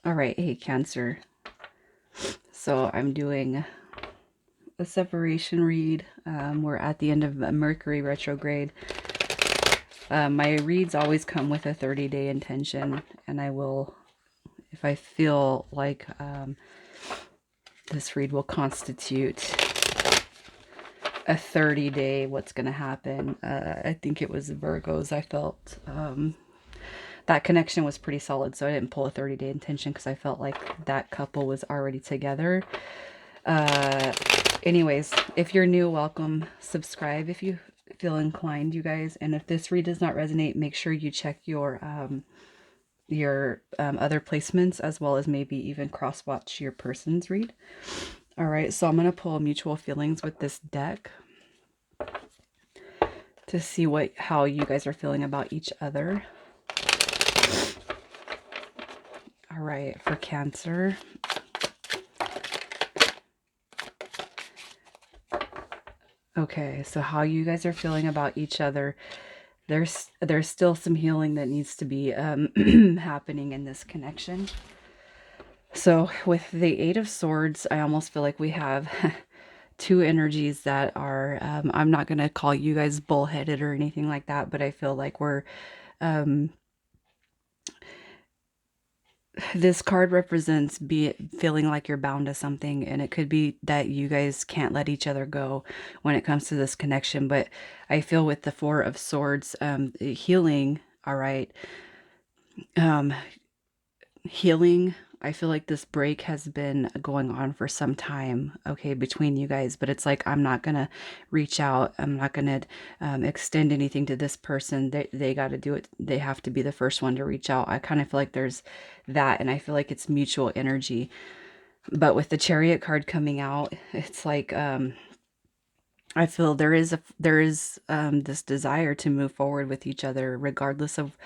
All right, hey Cancer. So I'm doing a separation read. We're at the end of Mercury retrograde. My reads always come with a 30-day intention, and I will, if I feel like this read will constitute a 30-day, what's going to happen. I think it was Virgos. I felt that connection was pretty solid, so I didn't pull a 30-day intention because I felt like that couple was already together. Anyways, if you're new, welcome. Subscribe if you feel inclined, you guys. And if this read does not resonate, make sure you check your other placements, as well as maybe even cross-watch your person's read. All right, so I'm going to pull mutual feelings with this deck to see how you guys are feeling about each other. All right, for Cancer. Okay, so how you guys are feeling about each other. There's still some healing that needs to be happening in this connection. So with the Eight of Swords, I almost feel like we have two energies that are, I'm not going to call you guys bullheaded or anything like that, but I feel like we're, this card represents feeling like you're bound to something, and it could be that you guys can't let each other go when it comes to this connection. But I feel with the Four of Swords, healing, all right, healing. I feel like this break has been going on for some time, okay, between you guys, but it's like, I'm not going to reach out. I'm not going to extend anything to this person. They got to do it. They have to be the first one to reach out. I kind of feel like there's that, and I feel like it's mutual energy. But with the Chariot card coming out, it's like, I feel there is this desire to move forward with each other, regardless of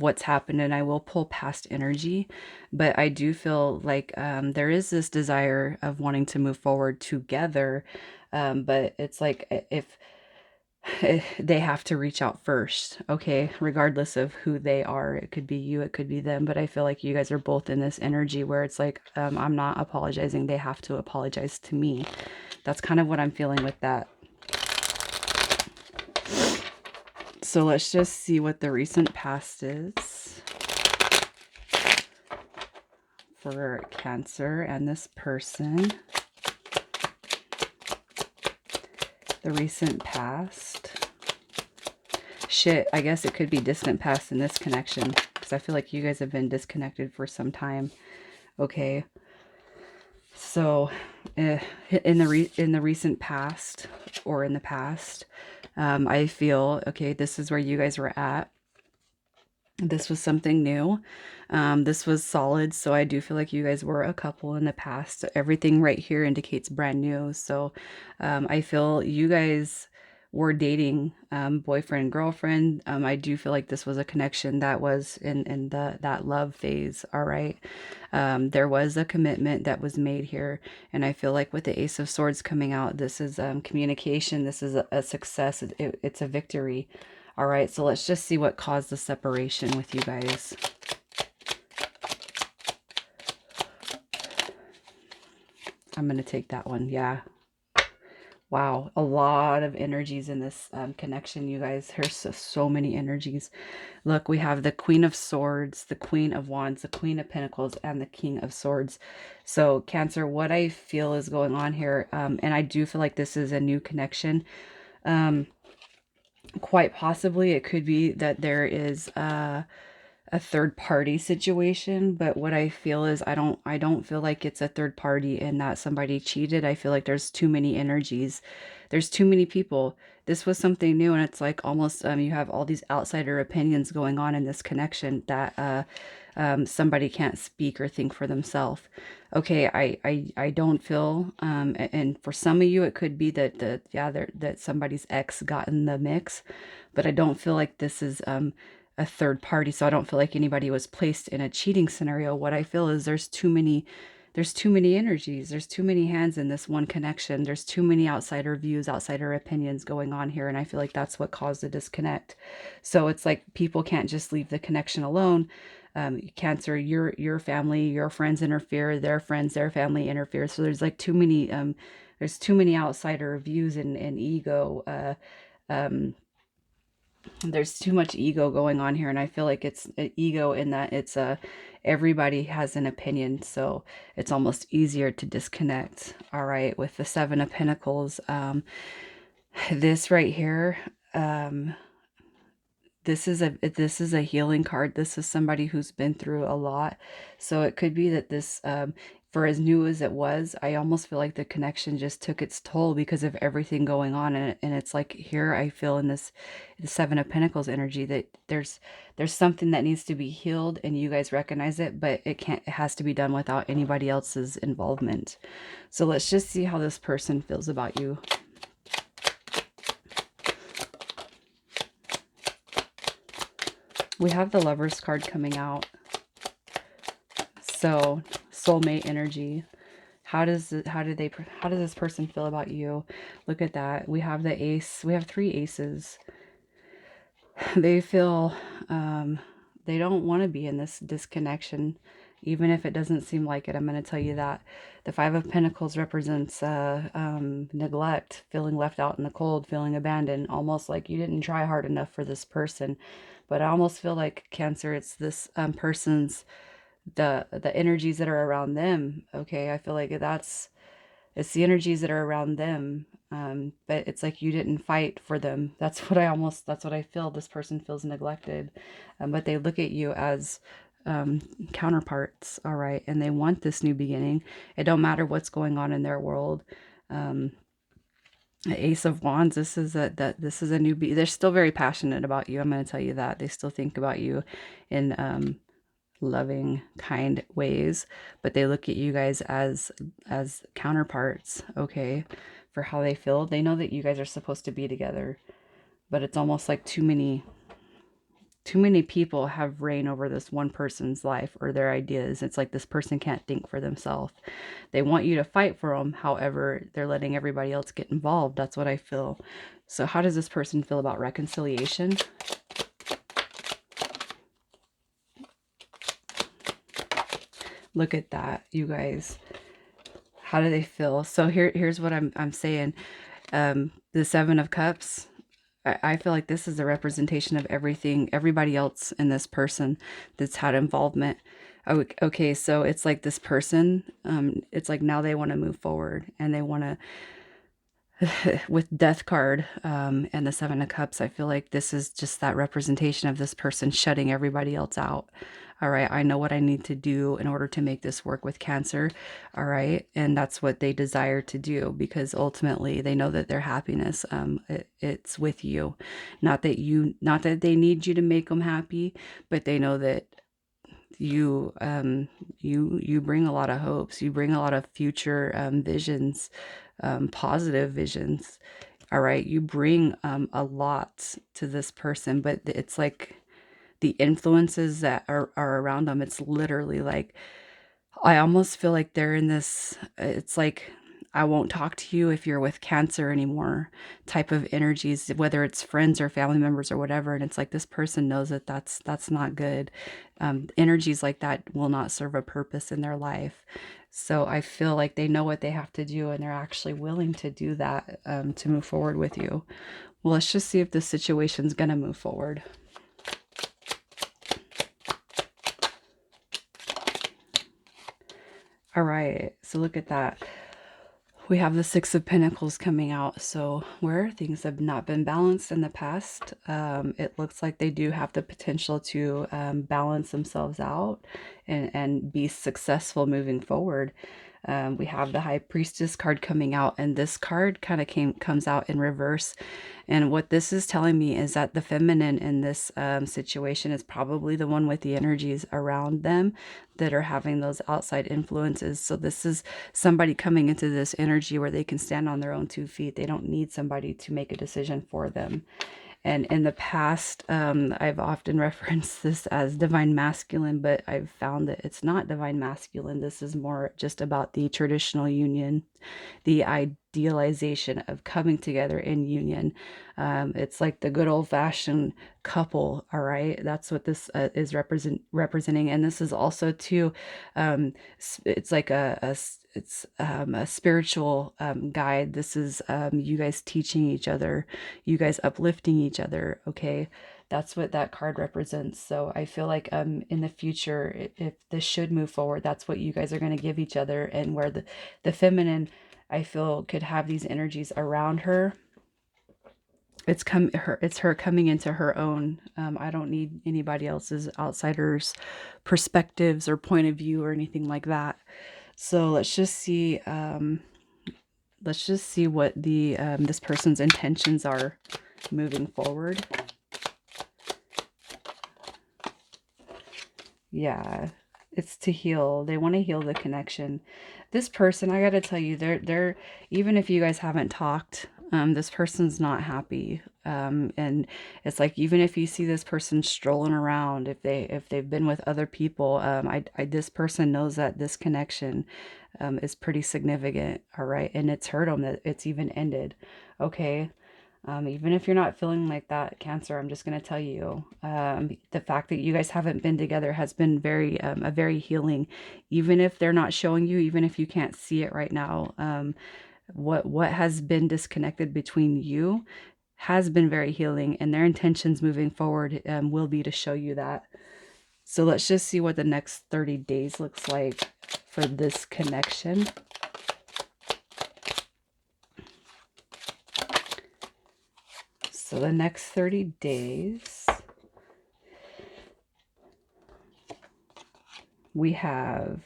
what's happened. And I will pull past energy, but I do feel like there is this desire of wanting to move forward together. But it's like, if they have to reach out first, okay, regardless of who they are. It could be you, it could be them, but I feel like you guys are both in this energy where it's like, I'm not apologizing, they have to apologize to me. That's kind of what I'm feeling with that. So let's just see what the recent past is for Cancer and this person. The recent past. Shit, I guess it could be distant past in this connection, because I feel like you guys have been disconnected for some time. Okay. So in the recent past, or in the past, I feel, okay, this is where you guys were at. This was something new. This was solid. So I do feel like you guys were a couple in the past. Everything right here indicates brand new. So I feel you guys were dating, boyfriend, girlfriend. I do feel like this was a connection that was in that love phase. All right. There was a commitment that was made here. And I feel like with the Ace of Swords coming out, this is communication. This is a success. It's a victory. All right, so let's just see what caused the separation with you guys. I'm going to take that one. Yeah. Wow. A lot of energies in this connection, you guys. There's so many energies. Look, we have the Queen of Swords, the Queen of Wands, the Queen of Pentacles, and the King of Swords. So Cancer, what I feel is going on here, and I do feel like this is a new connection. Quite possibly it could be that there is a third party situation, but what I feel is I don't feel like it's a third party and that somebody cheated. I feel like there's too many energies. There's too many people. This was something new, and it's like almost you have all these outsider opinions going on in this connection that somebody can't speak or think for themselves. Okay, I don't feel and for some of you it could be that that somebody's ex got in the mix, but I don't feel like this is a third party. So I don't feel like anybody was placed in a cheating scenario. What I feel is there's too many energies. There's too many hands in this one connection. There's too many outsider views, outsider opinions going on here. And I feel like that's what caused the disconnect. So it's like people can't just leave the connection alone. Cancer, your family, your friends interfere, their friends, their family interfere. So there's like too many, there's too many outsider views and ego. There's too much ego going on here, and I feel like it's an ego in that it's everybody has an opinion, so it's almost easier to disconnect. All right, with the Seven of Pentacles, this right here, um, this is a healing card. This is somebody who's been through a lot. So it could be that this, for as new as it was, I almost feel like the connection just took its toll because of everything going on. And it's like here I feel in this the Seven of Pentacles energy that there's something that needs to be healed, and you guys recognize it, but it has to be done without anybody else's involvement. So let's just see how this person feels about you. We have the Lovers card coming out. So, soulmate energy. How does this person feel about you? Look at that. We have the ace. We have 3 aces. They feel they don't want to be in this disconnection, even if it doesn't seem like it. I'm going to tell you that. The Five of Pentacles represents neglect, feeling left out in the cold, feeling abandoned, almost like you didn't try hard enough for this person. But I almost feel like Cancer, it's this person's, the energies that are around them. Okay, I feel like it's the energies that are around them. But it's like you didn't fight for them. That's what I feel. This person feels neglected. But they look at you as counterparts, all right, and they want this new beginning. It don't matter what's going on in their world. The Ace of Wands, this is a new they're still very passionate about you. I'm going to tell you that. They still think about you in loving, kind ways, but they look at you guys as counterparts, okay, for how they feel. They know that you guys are supposed to be together, but it's almost like too many people have reign over this one person's life or their ideas. It's like this person can't think for themselves. They want you to fight for them. However, they're letting everybody else get involved. That's what I feel. So how does this person feel about reconciliation? Look at that, you guys. How do they feel? So here's what I'm saying. The Seven of Cups, I feel like this is a representation of everybody else in this person that's had involvement. Okay, so it's like this person, it's like now they want to move forward and they want to, with Death card and the Seven of Cups, I feel like this is just that representation of this person shutting everybody else out. All right, I know what I need to do in order to make this work with Cancer. All right, and that's what they desire to do, because ultimately they know that their happiness, it's with you. Not that they need you to make them happy, but they know that you bring a lot of hopes. You bring a lot of future visions, positive visions. All right, you bring a lot to this person, but it's like the influences that are around them, it's literally like, I almost feel like they're in this, it's like, I won't talk to you if you're with Cancer anymore type of energies, whether it's friends or family members or whatever. And it's like this person knows that that's not good. Energies like that will not serve a purpose in their life. So I feel like they know what they have to do, and they're actually willing to do that to move forward with you. Well, let's just see if this situation's going to move forward. All right, so look at that. We have the Six of Pentacles coming out. So where things have not been balanced in the past, it looks like they do have the potential to balance themselves out and be successful moving forward. We have the High Priestess card coming out, and this card kind of comes out in reverse. And what this is telling me is that the feminine in this situation is probably the one with the energies around them that are having those outside influences. So this is somebody coming into this energy where they can stand on their own 2 feet. They don't need somebody to make a decision for them. And in the past, I've often referenced this as divine masculine, but I've found that it's not divine masculine. This is more just about the traditional union. the idealization of coming together in union. It's like the good old-fashioned couple, all right? That's what this is representing. And this is also too, it's like a spiritual guide. This is you guys teaching each other, you guys uplifting each other, okay? That's what that card represents. So I feel like in the future, if this should move forward, that's what you guys are going to give each other. And where the feminine, I feel, could have these energies around her. It's her coming into her own. I don't need anybody else's outsiders perspectives or point of view or anything like that. So let's just see what the this person's intentions are moving forward. Yeah, it's to heal. They want to heal the connection. This person, I got to tell you, they're even if you guys haven't talked, this person's not happy. And it's like, even if you see this person strolling around, if they've been with other people, this person knows that this connection is pretty significant, all right? And it's hurt them that it's even ended, okay? Even if you're not feeling like that, Cancer, I'm just going to tell you, the fact that you guys haven't been together has been a very healing, even if they're not showing you, even if you can't see it right now. What has been disconnected between you has been very healing, and their intentions moving forward will be to show you that. So let's just see what the next 30 days looks like for this connection. So the next 30 days, we have,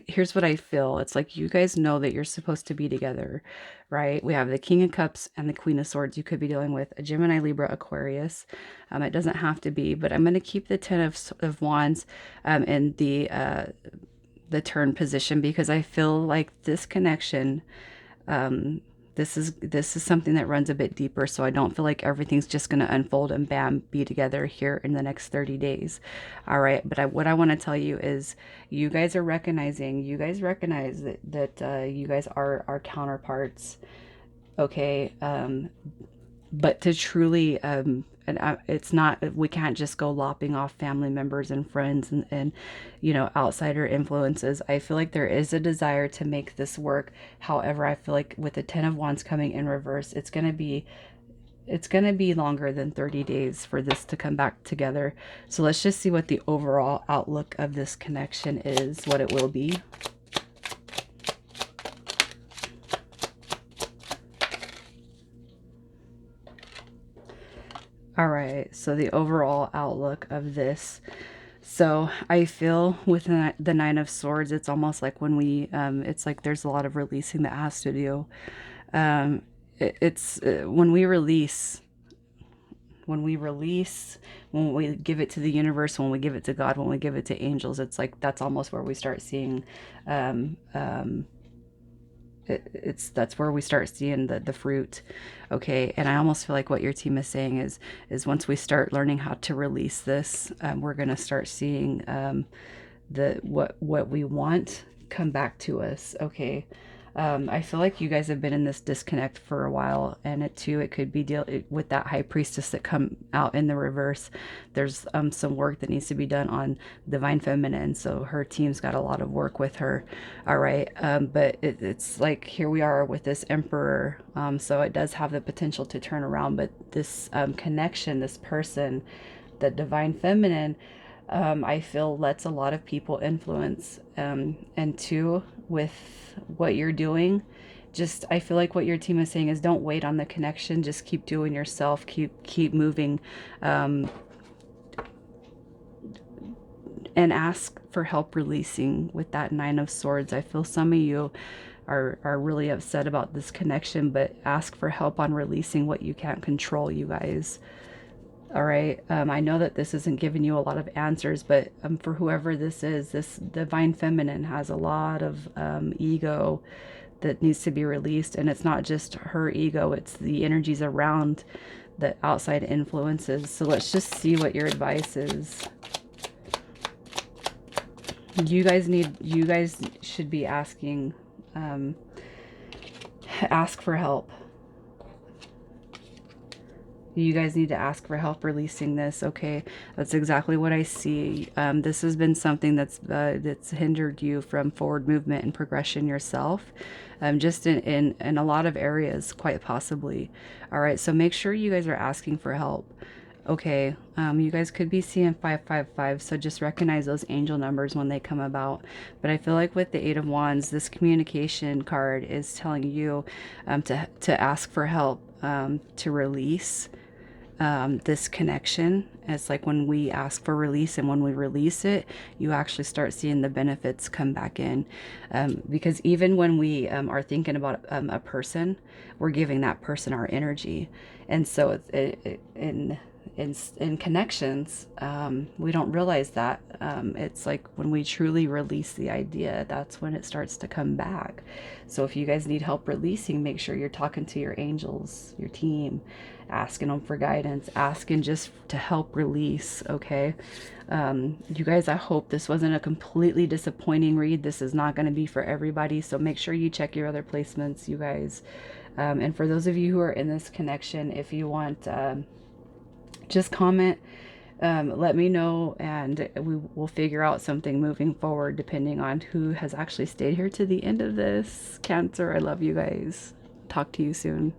here's what I feel. It's like you guys know that you're supposed to be together, right? We have the King of Cups and the Queen of Swords. You could be dealing with a Gemini, Libra, Aquarius. It doesn't have to be, but I'm going to keep the Ten of Wands in the turn position, because I feel like this connection, this is something that runs a bit deeper. So I don't feel like everything's just going to unfold and bam, be together here in the next 30 days. All right. But what I want to tell you is you guys recognize that you guys are counterparts. Okay. But to truly, it's not, we can't just go lopping off family members and friends and outsider influences. I feel like there is a desire to make this work. However, I feel like with the Ten of Wands coming in reverse, it's going to be longer than 30 days for this to come back together. So let's just see what the overall outlook of this connection is, what it will be. All right, so the overall outlook of this. So I feel with the Nine of Swords, it's almost like when we, it's like there's a lot of releasing that has to do. It's when we release, when we give it to the universe, when we give it to God, when we give it to angels, it's like that's almost where we start seeing that's where we start seeing the fruit. Okay. And I almost feel like what your team is saying is once we start learning how to release this, we're going to start seeing what we want come back to us. Okay. I feel like you guys have been in this disconnect for a while, and it could be with that High Priestess that come out in the reverse. There's some work that needs to be done on Divine Feminine, so her team's got a lot of work with her. All right, but it's like here we are with this Emperor, so it does have the potential to turn around, but this connection, this person, the Divine Feminine, I feel lets a lot of people influence, and two, with what you're doing, just I feel like what your team is saying is don't wait on the connection, just keep doing yourself, keep moving, and ask for help releasing with that Nine of Swords. I feel some of you are really upset about this connection, but ask for help on releasing what you can't control, you guys. All right. I know that this isn't giving you a lot of answers, but for whoever this is, this Divine Feminine has a lot of ego that needs to be released. And it's not just her ego, it's the energies around the outside influences. So let's just see what your advice is. You guys should be asking Ask for help. You guys need to ask for help releasing this, okay? That's exactly what I see. This has been something that's hindered you from forward movement and progression yourself, just in a lot of areas, quite possibly. All right, so make sure you guys are asking for help. Okay, you guys could be seeing 555, so just recognize those angel numbers when they come about. But I feel like with the Eight of Wands, this communication card is telling you to ask for help, to release this connection. It's like when we ask for release and when we release it, you actually start seeing the benefits come back in. Because even when we are thinking about a person, we're giving that person our energy. And so in connections, we don't realize that. It's like when we truly release the idea, that's when it starts to come back. So if you guys need help releasing, make sure you're talking to your angels, your team, asking them for guidance, asking just to help release, okay? You guys, I hope this wasn't a completely disappointing read. This is not going to be for everybody, so make sure you check your other placements, you guys. And for those of you who are in this connection, if you want, just comment, let me know, and we will figure out something moving forward depending on who has actually stayed here to the end of this. Cancer, I love you guys. Talk to you soon.